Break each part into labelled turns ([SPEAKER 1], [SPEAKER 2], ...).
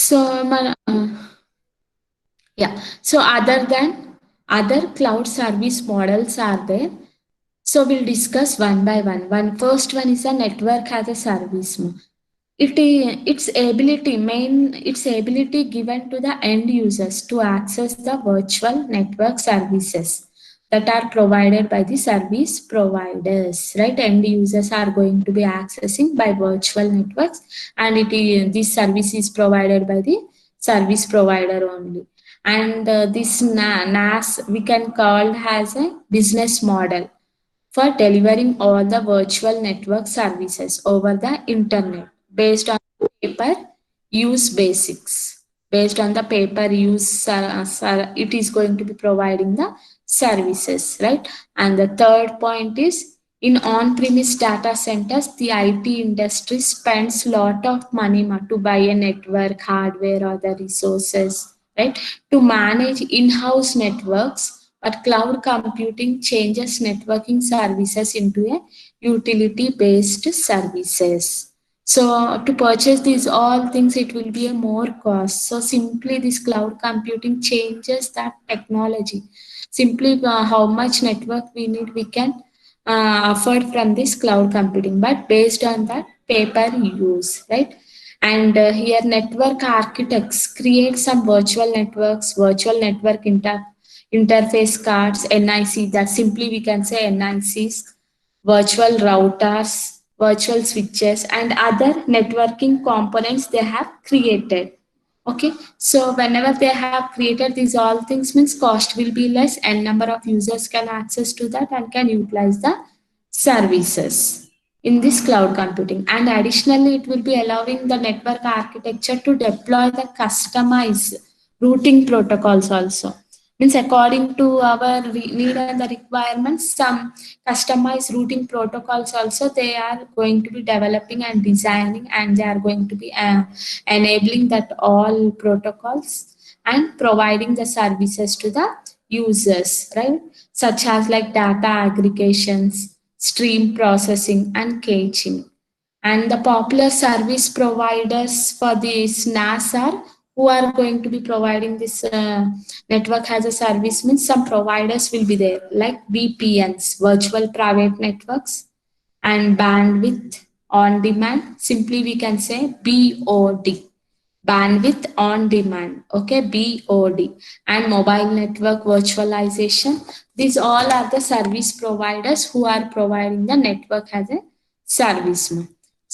[SPEAKER 1] So yeah, so other cloud service models are there. So we'll discuss one by one. First one is a network as a service. Its ability given to the end users to access the virtual network services that are provided by the service providers, right? End users are going to be accessing by virtual networks, and this service is provided by the service provider only. And this NAS we can call as a business model for delivering all the virtual network services over the internet based on paper use basics. Based on the paper use, it is going to be providing the services, right? And the third point is in on-premise data centers, the IT industry spends lot of money to buy a network, hardware, or the resources, right? To manage in-house networks, but cloud computing changes networking services into a utility-based services. So to purchase these all things, it will be a more cost. So simply this cloud computing changes that technology. Simply how much network we need, we can afford from this cloud computing, but based on that paper use, right? And here network architects create some virtual networks, virtual network interface cards, NIC, that simply we can say NICs, virtual routers, virtual switches, and other networking components they have created. Okay, so whenever they have created these all things means cost will be less and number of users can access to that and can utilize the services in this cloud computing. And additionally, it will be allowing the network architecture to deploy the customized routing protocols also. Means according to our need and the requirements, some customized routing protocols also they are going to be developing and designing, and they are going to be enabling that all protocols and providing the services to the users, right? Such as like data aggregations, stream processing, and caching. And the popular service providers for this NAS are who are going to be providing this network as a service means some providers will be there like VPNs, virtual private networks, and bandwidth on demand. Simply we can say BOD, bandwidth on demand, okay, BOD, and mobile network virtualization. These all are the service providers who are providing the network as a service.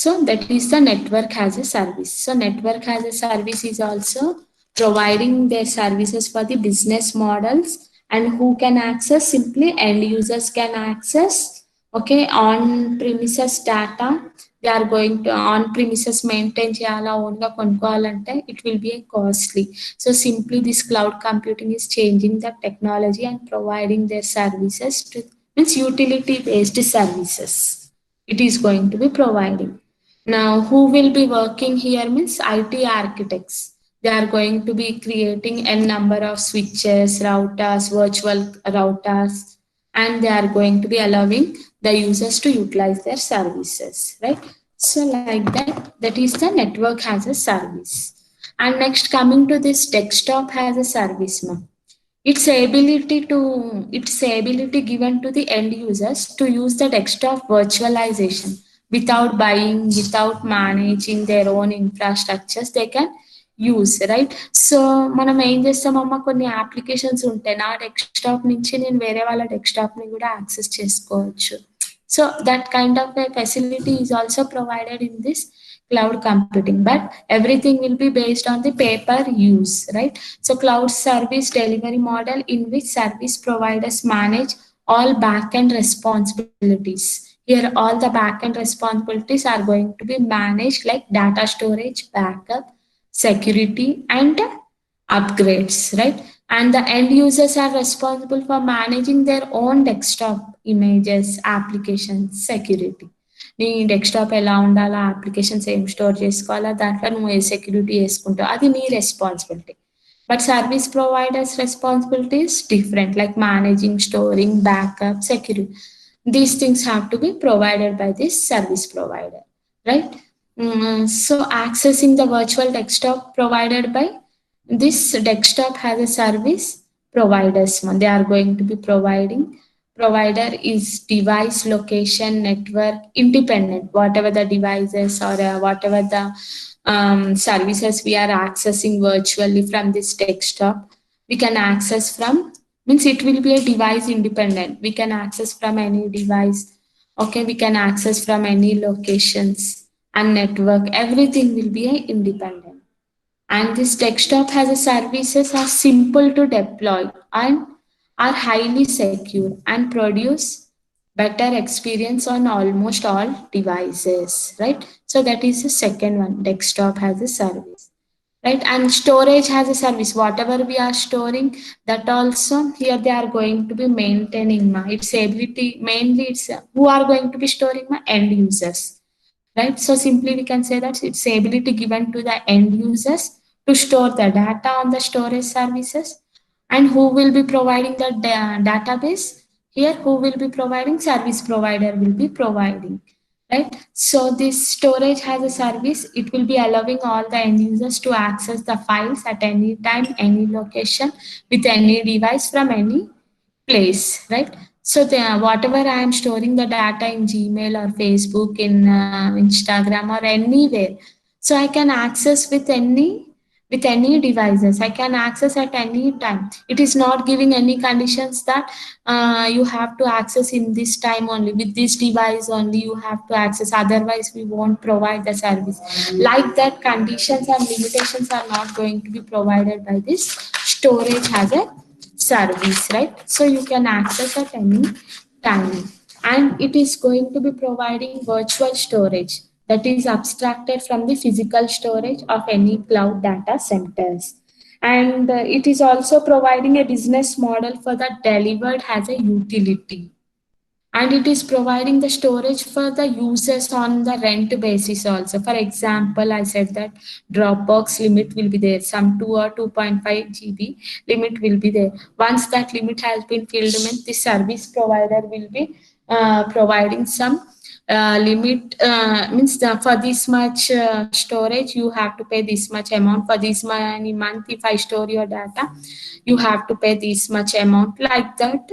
[SPEAKER 1] So that is the network as a service. So network as a service is also providing their services for the business models, and who can access, simply end users can access, okay, on premises data. They are going to on premises maintain చేయాలా ఓన్గా కొనుక్కోవాలంటే it will be a costly. So simply this cloud computing is changing the technology and providing their services to means utility based services it is going to be providing. Now who will be working here means IT architects. They are going to be creating a number of switches, routers, virtual routers, and they are going to be allowing the users to utilize their services, right? So like that is the network as a service. And next, coming to this desktop as a service, its ability given to the end users to use the desktop virtualization without buying, without managing their own infrastructures, they can use right. So మనం ఏం చేస్తామమ్మా, కొన్ని applications ఉంటాయి నా desktop నుంచి నేను వేరే వాళ్ళ డెస్క్టాప్ని కూడా యాక్సెస్ చేసుకోవచ్చు. So that kind of a facility is also provided in this cloud computing, but everything will be based on the paper use, right? So cloud service delivery model in which service providers manage all back-end responsibilities. Here all the back-end responsibilities are going to be managed like data storage, backup, security, and upgrades, right? And the end users are responsible for managing their own desktop images, applications, security. నీ desktop ఎలా ఉండాలా, applications ఏం store చేసుకోవాలా, దాంట్లో నువ్వు ఏ security వేసుకుంటావు, అది నీ responsibility. But service providers' responsibility is different, like managing, storing, backup, security. These things have to be provided by this service provider, right? So accessing the virtual desktop provided by this desktop has a service providers. They are going to be providing. Provider is device location network independent. Whatever the devices or whatever the services we are accessing virtually from this desktop, we can access from, means it will be a device independent. We can access from any device. Okay, we can access from any locations and network. Everything will be independent. And this desktop has a services are simple to deploy and are highly secure and produce better experience on almost all devices, right? So that is the second one. Desktop has a service, right? And storage has a service. Whatever we are storing, that also here they are going to be maintaining its ability. Mainly, it's who are going to be storing my end users, right? So simply we can say that it's ability given to the end users to store the data on the storage services. And who will be providing the database? Here who will be providing? Service provider will be providing, right? So this storage has a service. It will be allowing all the end users to access the files at any time, any location, with any device from any place, right? So whatever I am storing the data in Gmail or Facebook, in Instagram or anywhere, so I can access with any devices. I can access at any time. It is not giving any conditions that you have to access in this time only, with this device only you have to access. Otherwise, we won't provide the service. Like that, conditions and limitations are not going to be provided by this storage as a service, right? So you can access at any time. And it is going to be providing virtual storage that is abstracted from the physical storage of any cloud data centers. And it is also providing a business model for that delivered as a utility, and it is providing the storage for the users on the rent basis also. For example, I said that Dropbox limit will be there, some 2 or 2.5 GB limit will be there. Once that limit has been filled, means the service provider will be providing some limit, means for this much storage you have to pay this much amount. For this many month, if I store your data, you have to pay this much amount, like that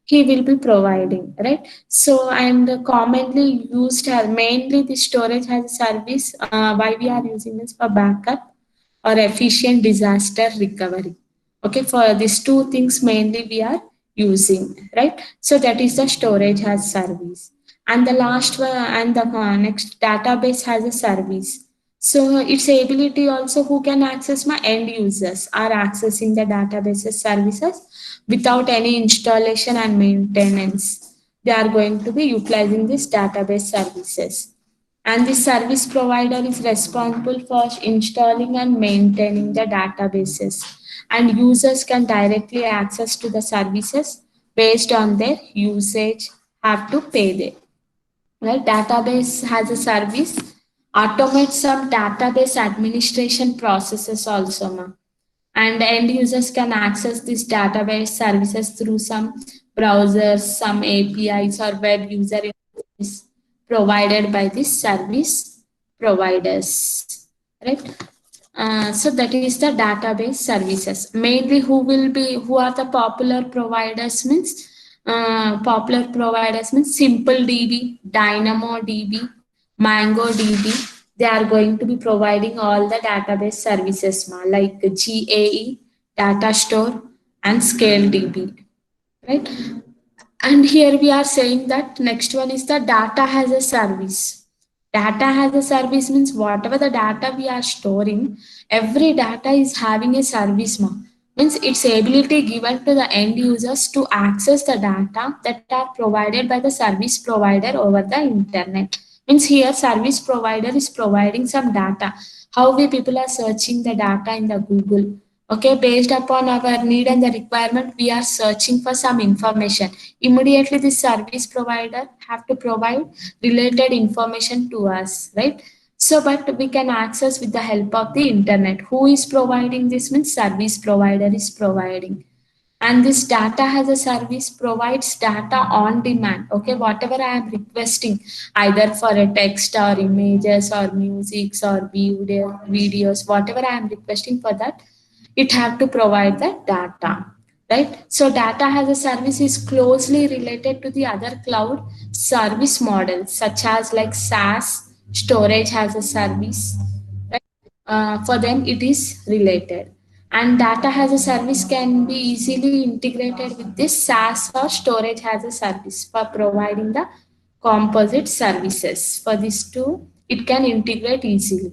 [SPEAKER 1] he will be providing, right? So, and commonly used as mainly the storage as a service. Why we are using this? For backup or efficient disaster recovery. Okay, for these two things mainly we are using, right? So that is the storage as service. And the last one, and the next, database has a service. So its ability also, who can access? My end users are accessing the databases services without any installation and maintenance. They are going to be utilizing this database services. And the service provider is responsible for installing and maintaining the databases. And users can directly access to the services based on their usage, have to pay them. Right? Database has a service, automate some database administration processes also. And end users can access this database services through some browsers, some APIs or web user interface provided by this service providers, right? So that is the database services. Mainly, who are the popular providers? Means SimpleDB, DynamoDB, MongoDB. They are going to be providing all the database services, like GAE, Data Store, and ScaleDB, right? And here we are saying that next one is the data has a service. Data has a service means whatever the data we are storing, every data is having a service. Means its ability given to the end users to access the data that are provided by the service provider over the internet. Means here service provider is providing some data. How we people are searching the data in the Google. Okay, based upon our need and the requirement, we are searching for some information. Immediately, the service provider have to provide related information to us, right? So, but we can access with the help of the internet. Who is providing this? Means service provider is providing. And this data as a service provides data on demand. Okay, whatever I am requesting, either for a text or images or musics or videos, whatever I am requesting for that, it have to provide the data, right? So data as a service is closely related to the other cloud service models, such as like SaaS, storage as a service, right? For them it is related, and data as a service can be easily integrated with this SaaS or storage as a service for providing the composite services. For these two, it can integrate easily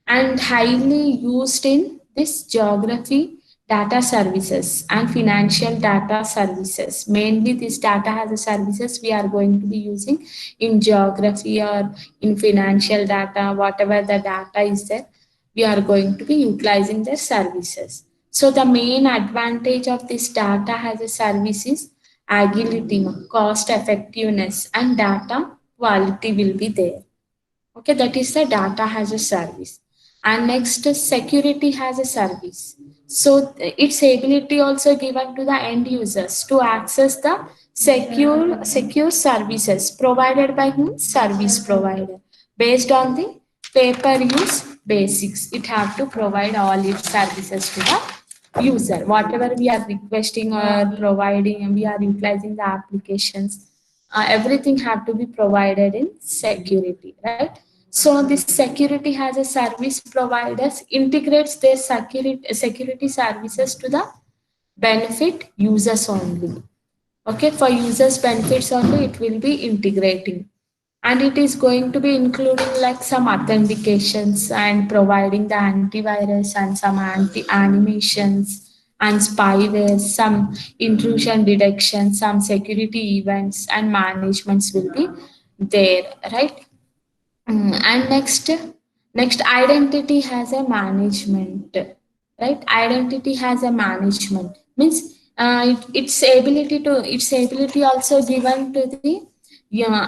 [SPEAKER 1] and highly used in this geography data services and financial data services. Mainly, this data as a services we are going to be using in geography or in financial data, whatever the data is there, we are going to be utilizing their services. So, the main advantage of this data as a service is agility, cost effectiveness, and data quality will be there. Okay, that is the data as a service. And next is security as a service. So its ability also given to the end users to access the secure services provided by whom? Service provider. Based on the pay-per use basics, it have to provide all its services to the user. Whatever we are requesting or providing, and we are utilizing the applications, everything have to be provided in security, right? So this security has a service providers integrates their security services to the benefit users only. Okay, for users benefits only it will be integrating, and it is going to be including like some authentications and providing the antivirus and some anti animations and spyware, some intrusion detection, some security events and managements will be there, right? And next identity has a management, right? Identity has a management means its ability also given to the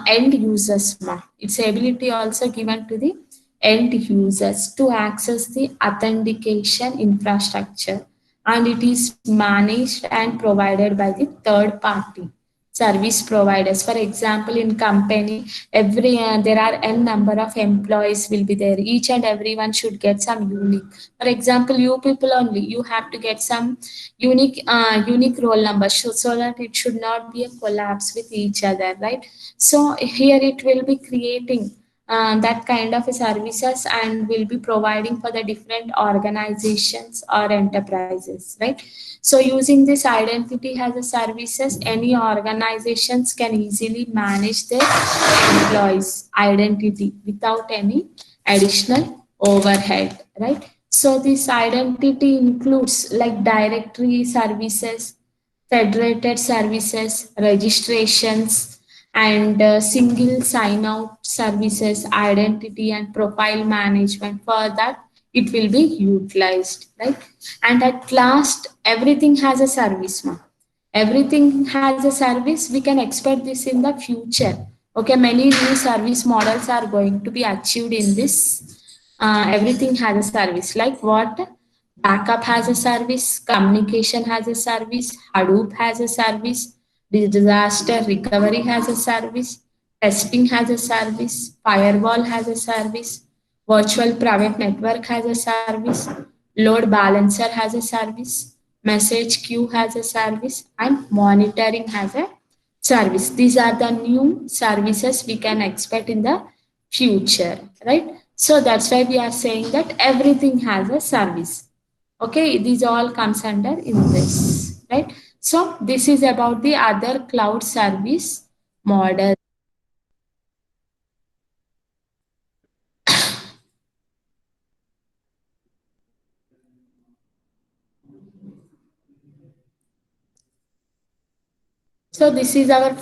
[SPEAKER 1] end users its ability also given to the end users to access the authentication infrastructure, and it is managed and provided by the third party service providers. For example, in company, there are n number of employees will be there. Each and everyone should get some unique. For example, you people only you have to get some unique roll number, so that it should not be a collapse with each other, right? So here it will be creating that kind of services and will be providing for the different organizations or enterprises, right? So using this identity as a services, any organizations can easily manage their employees identity without any additional overhead, right? So this identity includes like directory services, federated services, registrations, and single sign out services, identity and profile management. For that, it will be utilized, right? And at last, everything has a service. Everything has a service. We can expect this in the future. Okay, many new service models are going to be achieved in this. Everything has a service. Like what? Backup has a service, communication has a service, Hadoop has a service, disaster recovery has a service, testing has a service, firewall has a service, virtual private network has a service, load balancer has a service, message queue has a service, and monitoring has a service. These are the new services we can expect in the future, right? So that's why we are saying that everything has a service. Okay, these all comes under in this, right? So this is about the other cloud service model. So this is our